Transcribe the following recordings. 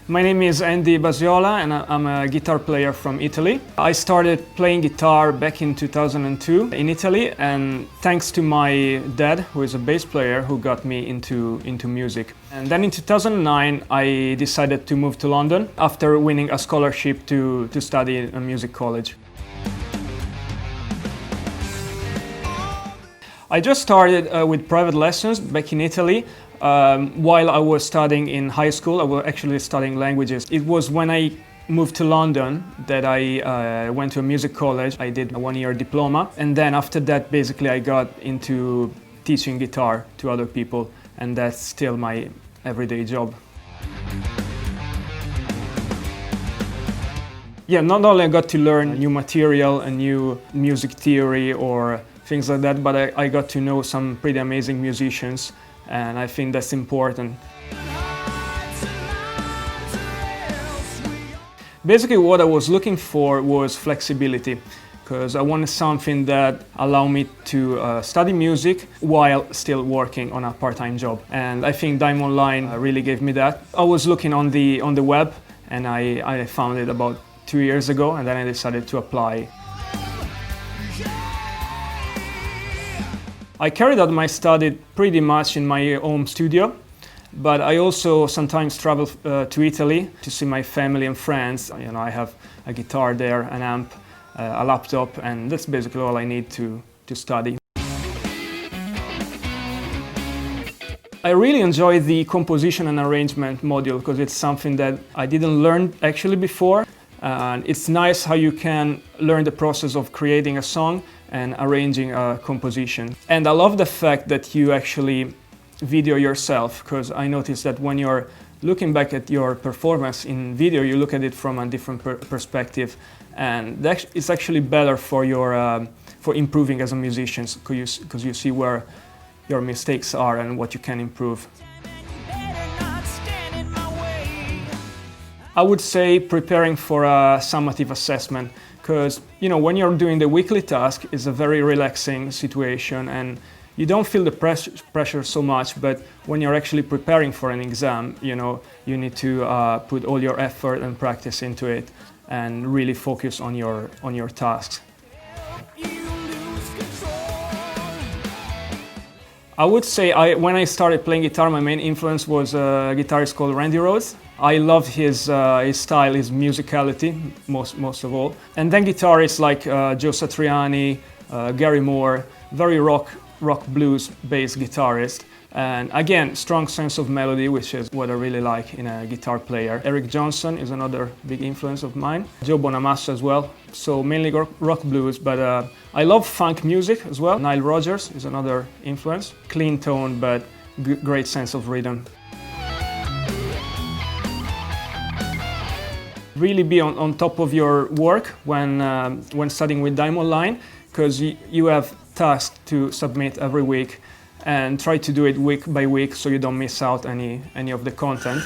My name is Andy Basiola and I'm a guitar player from Italy. I started playing guitar back in 2002 in Italy, and thanks to my dad, who is a bass player, who got me into music. And then in 2009 I decided to move to London after winning a scholarship to study in a music college. I just started with private lessons back in Italy. While I was studying in high school, I was actually studying languages. It was when I moved to London that I went to a music college. I did a one-year diploma, and then after that basically I got into teaching guitar to other people, and that's still my everyday job. Yeah, not only I got to learn new material and new music theory or things like that, but I got to know some pretty amazing musicians, and I think that's important. Basically what I was looking for was flexibility, because I wanted something that allowed me to study music while still working on a part-time job. And I think Diamond Line really gave me that. I was looking on the web, and I found it about 2 years ago, and then I decided to apply. I carried out my study pretty much in my home studio, but I also sometimes travel to Italy to see my family and friends. You know, I have a guitar there, an amp, a laptop, and that's basically all I need to study. I really enjoy the composition and arrangement module because it's something that I didn't learn actually before. And it's nice how you can learn the process of creating a song and arranging a composition. And I love the fact that you actually video yourself, because I noticed that when you're looking back at your performance in video, you look at it from a different perspective, and it's actually better for your for improving as a musician, because you see where your mistakes are and what you can improve. I would say preparing for a summative assessment, because when you're doing the weekly task, it's a very relaxing situation and you don't feel the pressure so much, but when you're actually preparing for an exam, you need to put all your effort and practice into it and really focus on your tasks. I would say when I started playing guitar, my main influence was a guitarist called Randy Rhoads. I loved his style, his musicality, most of all. And then guitarists like Joe Satriani, Gary Moore, very rock blues based guitarist. And again, strong sense of melody, which is what I really like in a guitar player. Eric Johnson is another big influence of mine. Joe Bonamassa as well. So mainly rock blues, but I love funk music as well. Nile Rodgers is another influence. Clean tone, but great sense of rhythm. Really be on top of your work when studying with Diamond Line, because you have tasks to submit every week, and try to do it week by week so you don't miss out any of the content.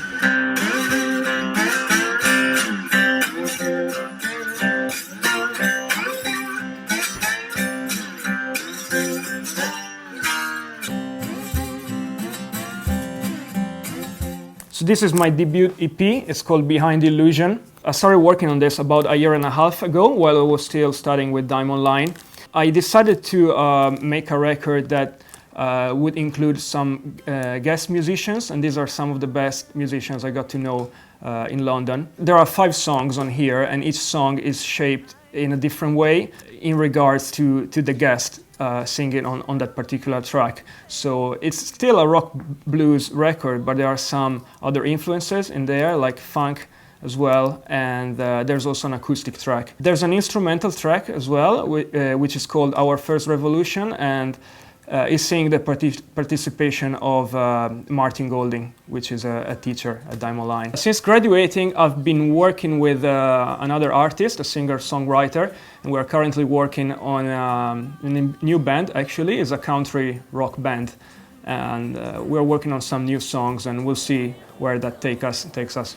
So this is my debut EP. It's called Behind the Illusion. I started working on this about a year and a half ago while I was still studying with Diamond Line. I decided to make a record that would include some guest musicians, and these are some of the best musicians I got to know in London. There are 5 songs on here, and each song is shaped in a different way in regards to the guest singing on that particular track. So it's still a rock blues record, but there are some other influences in there, like funk as well, and there's also an acoustic track. There's an instrumental track as well, which is called Our First Revolution, and is seeing the participation of Martin Golding, which is a teacher at Diamond Line. Since graduating, I've been working with another artist, a singer-songwriter, and we're currently working on a new band. Actually, it's a country rock band, and we're working on some new songs, and we'll see where that takes us.